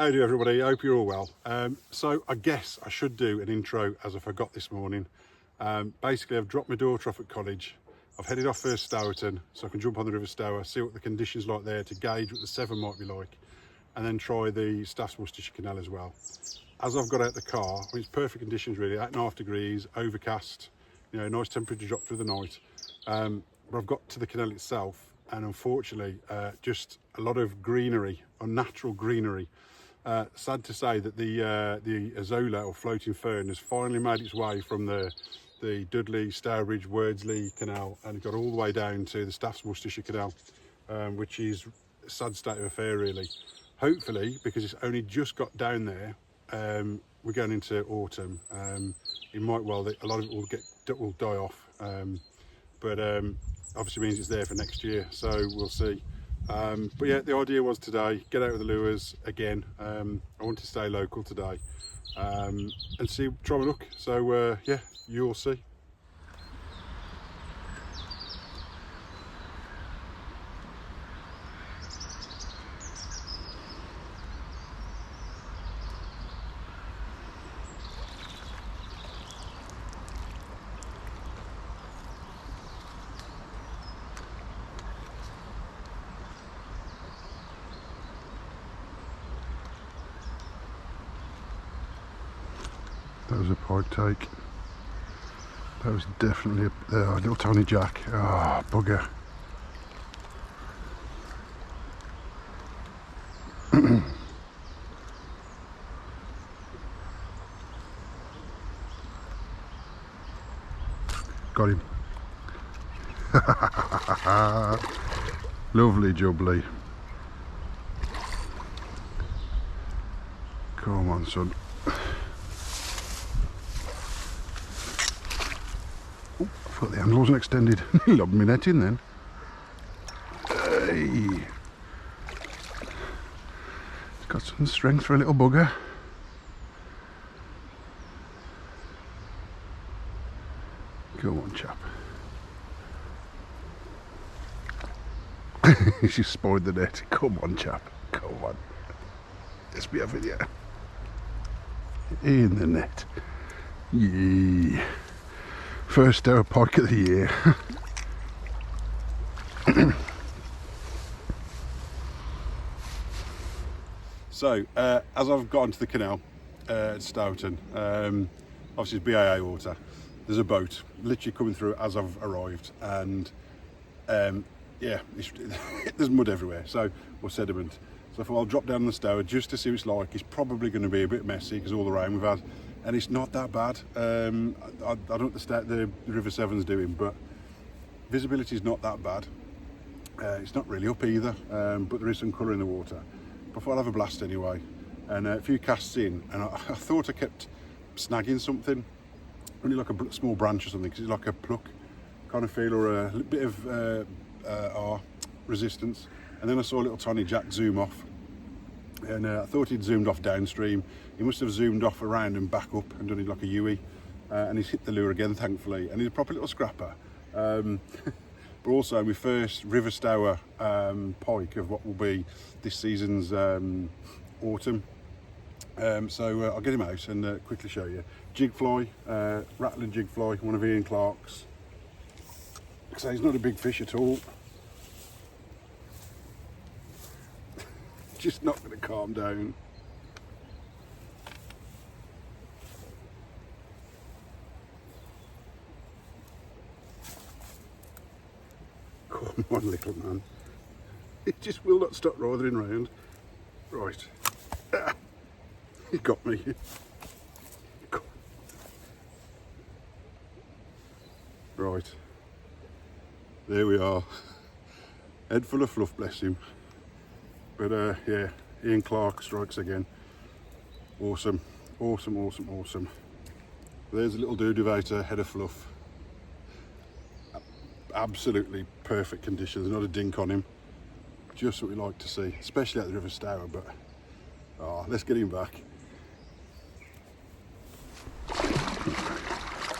How do everybody? I hope you're all well. So I guess I should do an intro as I forgot this morning. Basically, I've dropped my daughter off at college. I've headed off for Stourton so I can jump on the River Stour, see what the conditions like there to gauge what the Severn might be like, and then try the Staff's Worcestershire Canal as well. As I've got out the car, I mean, it's perfect conditions really, 8.5 degrees, overcast, you know, nice temperature drop through the night. But I've got to the canal itself, and unfortunately, just a lot of greenery, unnatural greenery. Sad to say that the Azola or floating fern has finally made its way from the Dudley, Stourbridge, Wordsley Canal and got all the way down to the Staff's Worcestershire Canal, which is a sad state of affair really. Hopefully, because it's only just got down there, we're going into autumn. It might well, a lot of it will die off, but obviously means it's there for next year, so we'll see. But yeah, the idea was today, get out with the lures again. I want to stay local today and try my luck. So yeah, you'll see. That was a pike take. That was definitely a little tiny jack. Ah, oh, bugger. Got him. Lovely jubbly. Come on, son. But the handle wasn't extended. He lobbed me net in then. Hey. It's got some strength for a little bugger. Go on, chap. She's spoiled the net. Come on, chap. Come on. Let's be having you. In the net. Yeah. First Stour pike of the year. So, as I've got onto the canal at Stourton, obviously it's BAA water, there's a boat literally coming through as I've arrived, and yeah, there's mud everywhere, or sediment. So I thought I'll drop down the Stour just to see what it's like. It's probably going to be a bit messy because of all the rain we've had. And it's not that bad. I don't know what the River Severn's doing, but visibility is not that bad. It's not really up either, but there is some colour in the water. But I thought I'd have a blast anyway. And a few casts in, and I thought I kept snagging something, only like a small branch or something, because it's like a pluck kind of feel, or a bit of resistance. And then I saw a little tiny jack zoom off. And I thought he'd zoomed off downstream. He must have zoomed off around and back up and done it like a Yui. And he's hit the lure again, thankfully. And he's a proper little scrapper. But also my first River Stour pike of what will be this season's autumn. So I'll get him out and quickly show you. Jig fly, rattling jig fly, one of Ian Clark's. So he's not a big fish at all. Just not going to calm down. Come on, little man. It just will not stop writhing round. Right. Ah, he got me. Right. There we are. Head full of fluff, bless him. But yeah, Ian Clark strikes again. Awesome, awesome, awesome, awesome. There's a little dudivator, head of fluff. Absolutely perfect conditions, not a dink on him. Just what we like to see, especially at the River Stour, but let's get him back.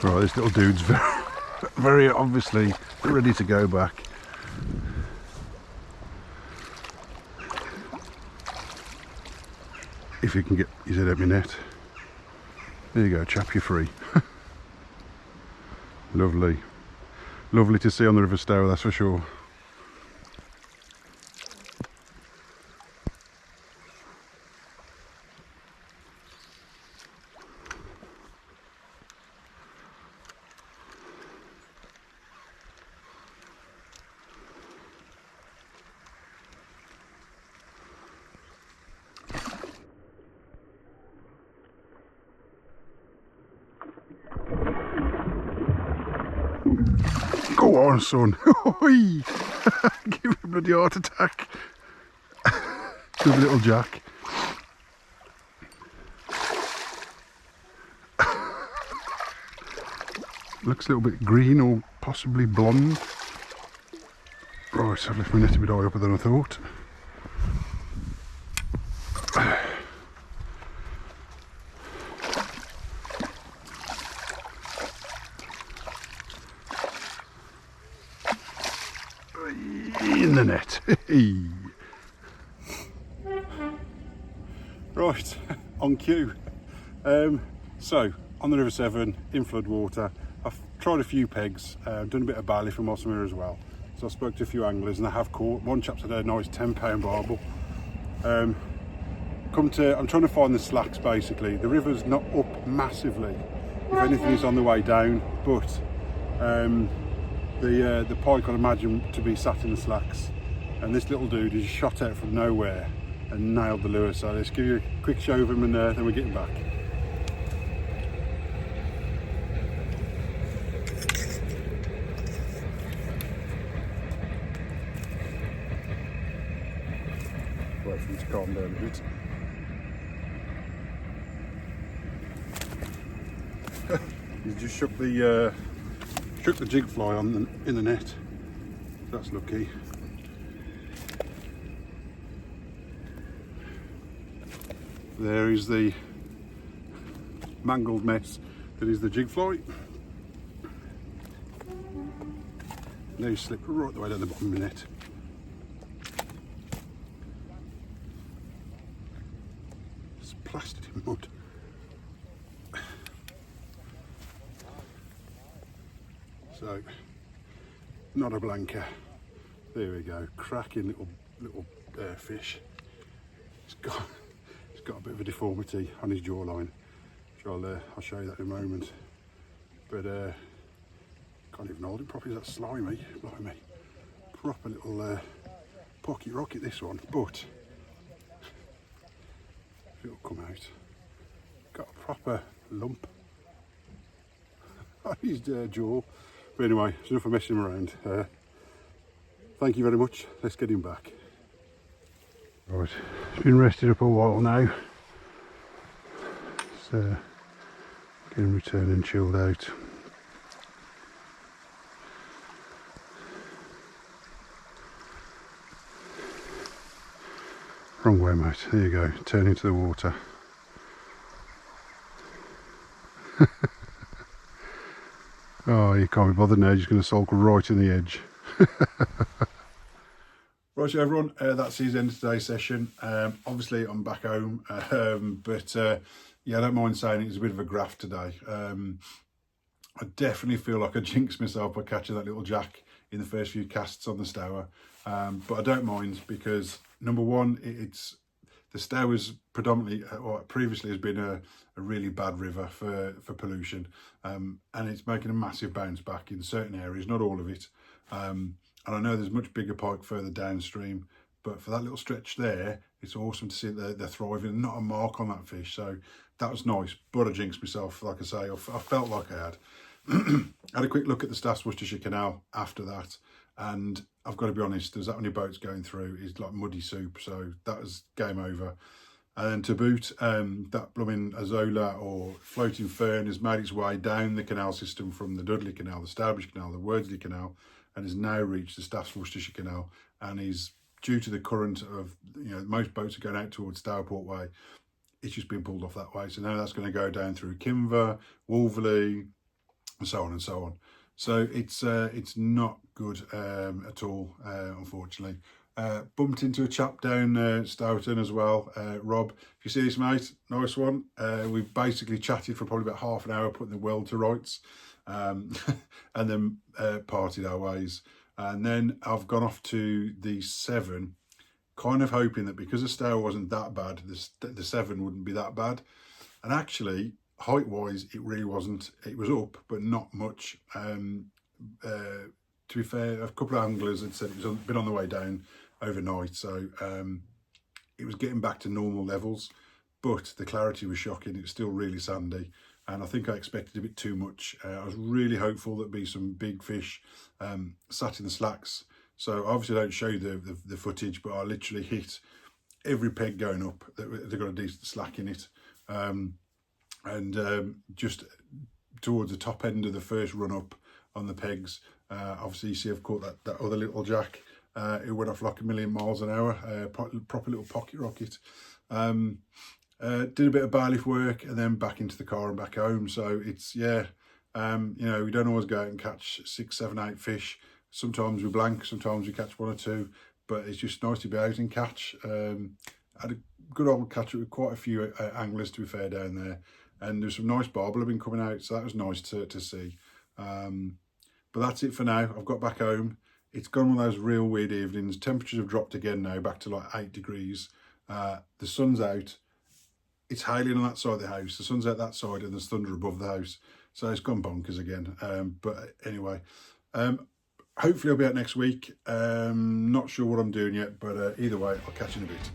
Right, this little dude's very obviously ready to go back. if you can get his head at my net. There you go, chap, you're free. Lovely. Lovely to see on the River Stow, that's for sure. Go on, son. Give me a bloody heart attack. Good little Jack. Looks a little bit green or possibly blonde. Right, I've left my net a bit higher up than I thought. In the net. Right, on cue. So, on the River Severn, in flood water, I've tried a few pegs, done a bit of barley from Osmer as well. So I spoke to a few anglers and I have caught. One chap's had a nice 10-pound barbel. I'm trying to find the slacks basically. The river's not up massively. If anything, it's on the way down, but the pike I'd imagine to be sat in the slacks, and this little dude is shot out from nowhere and nailed the lure. So let's give you a quick show of him and then we're getting back. Wait for him to calm down a bit. He's just shook the jig fly in the net. That's lucky. There is the mangled mess that is the jig fly. Now he's slipped right the way down the bottom of the net. It's plastered in mud. So, not a blanker. There we go. Cracking little fish. It's got a bit of a deformity on his jawline, which I'll show you that in a moment. But can't even hold it properly. That's slimy, blimey. Proper little pocket rocket this one, but it'll come out. Got a proper lump on his jaw. But anyway, it's enough of messing around. Thank you very much. Let's get him back. Right, it's been rested up a while now. So getting returned and chilled out. Wrong way, mate. There you go. Turn into the water. Oh, you can't be bothered now. You're just going to sulk right in the edge. Right, so everyone, that's the end of today's session. Obviously, I'm back home, but yeah, I don't mind saying it was a bit of a graft today. I definitely feel like I jinxed myself by catching that little jack in the first few casts on the Stour, but I don't mind because number one, the Stour is predominantly, or previously has been a really bad river for pollution, and it's making a massive bounce back in certain areas, not all of it. And I know there's much bigger pike further downstream, but for that little stretch there, it's awesome to see that they're thriving. Not a mark on that fish, so that was nice. But I jinxed myself, like I say. I felt like I had. Had a quick look at the Stow Worcestershire Canal after that, and I've got to be honest, there's that many boats going through, it's like muddy soup, so that was game over. And then to boot, that blooming Azola or floating fern has made its way down the canal system from the Dudley Canal, the Stourbridge Canal, the Wordsley Canal, and has now reached the Stow Worcestershire Canal, and is due to the current of, most boats are going out towards Stourport Way. It's just been pulled off that way, so now that's going to go down through Kimver, Wolverley, and so on and so on. So it's not good at all, unfortunately. Bumped into a chap down Stoughton as well, Rob. If you see this, mate, nice one. We basically chatted for probably about half an hour, putting the world to rights, and then parted our ways. And then I've gone off to the Severn, kind of hoping that because the Stow wasn't that bad, the Severn wouldn't be that bad. And actually, height-wise, it really wasn't. It was up, but not much. To be fair, a couple of anglers had said it was been on the way down overnight, so it was getting back to normal levels, but the clarity was shocking. It was still really sandy, and I think I expected a bit too much. I was really hopeful there'd be some big fish sat in the slacks. So obviously I don't show you the footage, but I literally hit every peg going up that they got a decent slack in it, and just towards the top end of the first run up on the pegs, obviously you see I've caught that other little jack. It went off like a million miles an hour, proper little pocket rocket. Did a bit of bailiff work and then back into the car and back home. So it's, yeah, you know, we don't always go out and catch 6, 7, 8 fish. Sometimes we blank, sometimes we catch 1 or 2, but it's just nice to be out and catch. Had a good old catch up with quite a few anglers, to be fair, down there. And there's some nice barbel have been coming out, so that was nice to see. But that's it for now. I've got back home. It's gone one of those real weird evenings. Temperatures have dropped again now, back to like 8 degrees. The sun's out. It's hailing on that side of the house. The sun's out that side and there's thunder above the house. So it's gone bonkers again. But anyway, hopefully I'll be out next week. Not sure what I'm doing yet, but either way, I'll catch you in a bit.